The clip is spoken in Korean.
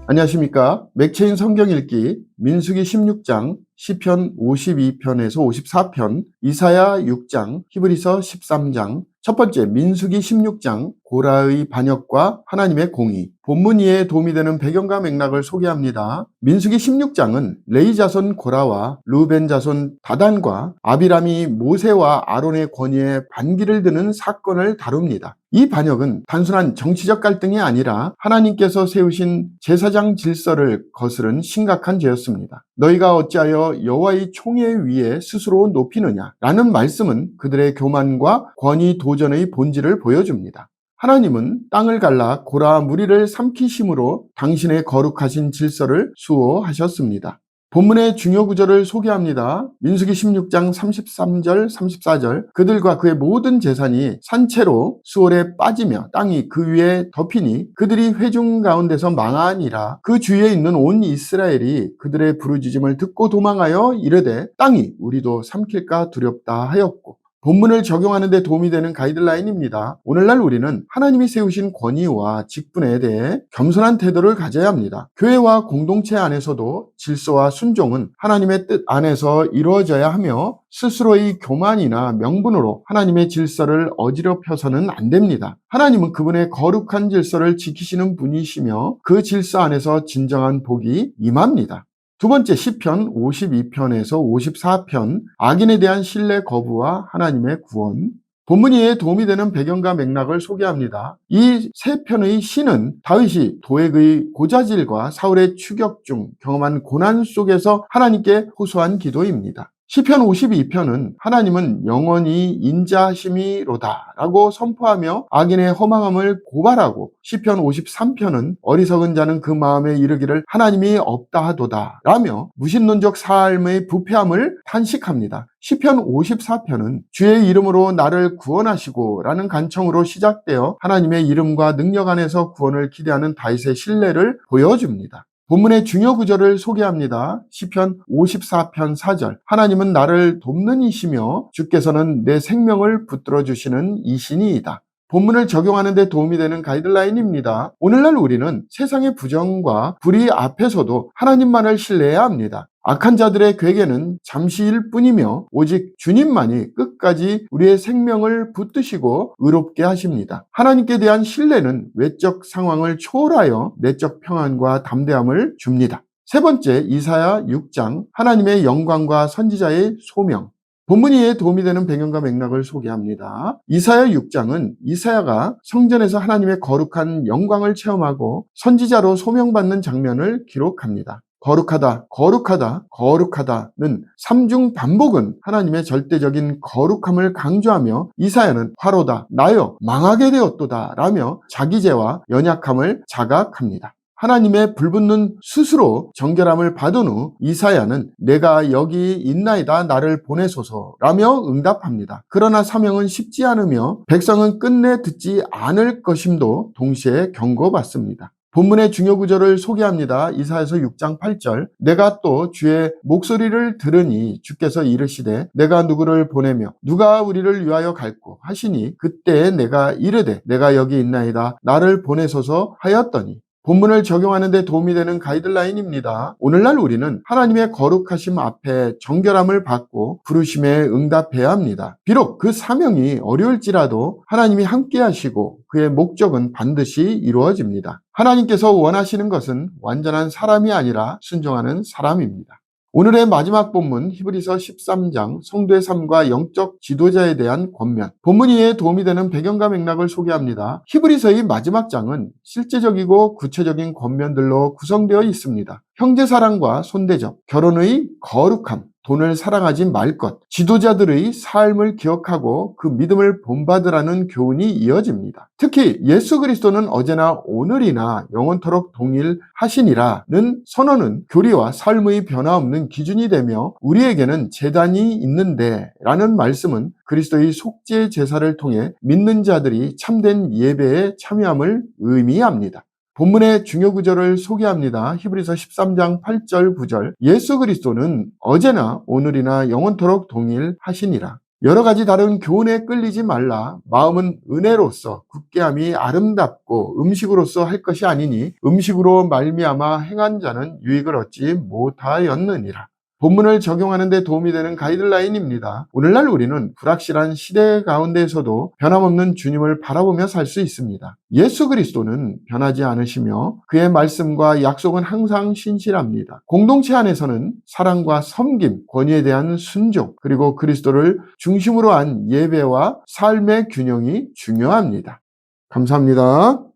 안녕하십니까. 맥체인 성경 읽기 민수기 16장, 시편 52편에서 54편, 이사야 6장, 히브리서 13장. 첫 번째, 민수기 16장 고라의 반역과 하나님의 공의. 본문 이해에 도움이 되는 배경과 맥락을 소개합니다. 민수기 16장은 레위 자손 고라와 르우벤 자손 다단과 아비람이 모세와 아론의 권위에 반기를 드는 사건을 다룹니다. 이 반역은 단순한 정치적 갈등이 아니라 하나님께서 세우신 제사장 질서를 거스른 심각한 죄였습니다. 너희가 어찌하여 여호와의 총회 위에 스스로 높이느냐 라는 말씀은 그들의 교만과 권위 도전의 본질을 보여줍니다. 하나님은 땅을 갈라 고라 무리를 삼키심으로 당신의 거룩하신 질서를 수호하셨습니다. 본문의 중요 구절을 소개합니다. 민수기 16장 33절, 34절. 그들과 그의 모든 재산이 산채로 수월에 빠지며 땅이 그 위에 덮이니 그들이 회중 가운데서 망하니라. 그 주위에 있는 온 이스라엘이 그들의 부르짖음을 듣고 도망하여 이르되 땅이 우리도 삼킬까 두렵다 하였고. 본문을 적용하는 데 도움이 되는 가이드라인입니다. 오늘날 우리는 하나님이 세우신 권위와 직분에 대해 겸손한 태도를 가져야 합니다. 교회와 공동체 안에서도 질서와 순종은 하나님의 뜻 안에서 이루어져야 하며 스스로의 교만이나 명분으로 하나님의 질서를 어지럽혀서는 안 됩니다. 하나님은 그분의 거룩한 질서를 지키시는 분이시며 그 질서 안에서 진정한 복이 임합니다. 두 번째, 시편 52편에서 54편, 악인에 대한 신뢰 거부와 하나님의 구원. 본문 이해에 도움이 되는 배경과 맥락을 소개합니다. 이 세 편의 시는 다윗이 도액의 고자질과 사울의 추격 중 경험한 고난 속에서 하나님께 호소한 기도입니다. 시편 52편은 하나님은 영원히 인자하심이로다 라고 선포하며 악인의 허망함을 고발하고, 시편 53편은 어리석은 자는 그 마음에 이르기를 하나님이 없다 하도다 라며 무신론적 삶의 부패함을 탄식합니다. 시편 54편은 주의 이름으로 나를 구원하시고 라는 간청으로 시작되어 하나님의 이름과 능력 안에서 구원을 기대하는 다윗의 신뢰를 보여줍니다. 본문의 중요 구절을 소개합니다. 시편 54편 4절. 하나님은 나를 돕는 이시며 주께서는 내 생명을 붙들어 주시는 이신이이다. 본문을 적용하는 데 도움이 되는 가이드라인입니다. 오늘날 우리는 세상의 부정과 불의 앞에서도 하나님만을 신뢰해야 합니다. 악한 자들의 괴계는 잠시일 뿐이며 오직 주님만이 끝까지 우리의 생명을 붙드시고 의롭게 하십니다. 하나님께 대한 신뢰는 외적 상황을 초월하여 내적 평안과 담대함을 줍니다. 세 번째, 이사야 6장, 하나님의 영광과 선지자의 소명. 본문 이해에 도움이 되는 배경과 맥락을 소개합니다. 이사야 6장은 이사야가 성전에서 하나님의 거룩한 영광을 체험하고 선지자로 소명받는 장면을 기록합니다. 거룩하다, 거룩하다, 거룩하다는 삼중 반복은 하나님의 절대적인 거룩함을 강조하며 이사야는 화로다, 나여 망하게 되었도다 라며 자기 죄와 연약함을 자각합니다. 하나님의 불붙는 스스로 정결함을 받은 후 이사야는 내가 여기 있나이다 나를 보내소서라며 응답합니다. 그러나 사명은 쉽지 않으며 백성은 끝내 듣지 않을 것임도 동시에 경고받습니다. 본문의 중요 구절을 소개합니다. 이사야서 6장 8절. 내가 또 주의 목소리를 들으니 주께서 이르시되 내가 누구를 보내며 누가 우리를 위하여 갈고 하시니 그때에 내가 이르되 내가 여기 있나이다 나를 보내소서 하였더니. 본문을 적용하는 데 도움이 되는 가이드라인입니다. 오늘날 우리는 하나님의 거룩하심 앞에 정결함을 받고 부르심에 응답해야 합니다. 비록 그 사명이 어려울지라도 하나님이 함께 하시고 그의 목적은 반드시 이루어집니다. 하나님께서 원하시는 것은 완전한 사람이 아니라 순종하는 사람입니다. 오늘의 마지막 본문 히브리서 13장 성도의 삶과 영적 지도자에 대한 권면. 본문 이해에 도움이 되는 배경과 맥락을 소개합니다. 히브리서의 마지막 장은 실제적이고 구체적인 권면들로 구성되어 있습니다. 형제사랑과 손대접, 결혼의 거룩함, 돈을 사랑하지 말 것, 지도자들의 삶을 기억하고 그 믿음을 본받으라는 교훈이 이어집니다. 특히 예수 그리스도는 어제나 오늘이나 영원토록 동일하시니라는 선언은 교리와 삶의 변화없는 기준이 되며 우리에게는 제단이 있는데 라는 말씀은 그리스도의 속죄 제사를 통해 믿는 자들이 참된 예배에 참여함을 의미합니다. 본문의 중요 구절을 소개합니다. 히브리서 13장 8절 9절. 예수 그리스도는 어제나 오늘이나 영원토록 동일하시니라. 여러 가지 다른 교훈에 끌리지 말라. 마음은 은혜로서 굳게함이 아름답고 음식으로서 할 것이 아니니 음식으로 말미암아 행한 자는 유익을 얻지 못하였느니라. 본문을 적용하는 데 도움이 되는 가이드라인입니다. 오늘날 우리는 불확실한 시대 가운데에서도 변함없는 주님을 바라보며 살 수 있습니다. 예수 그리스도는 변하지 않으시며 그의 말씀과 약속은 항상 신실합니다. 공동체 안에서는 사랑과 섬김, 권위에 대한 순종, 그리고 그리스도를 중심으로 한 예배와 삶의 균형이 중요합니다. 감사합니다.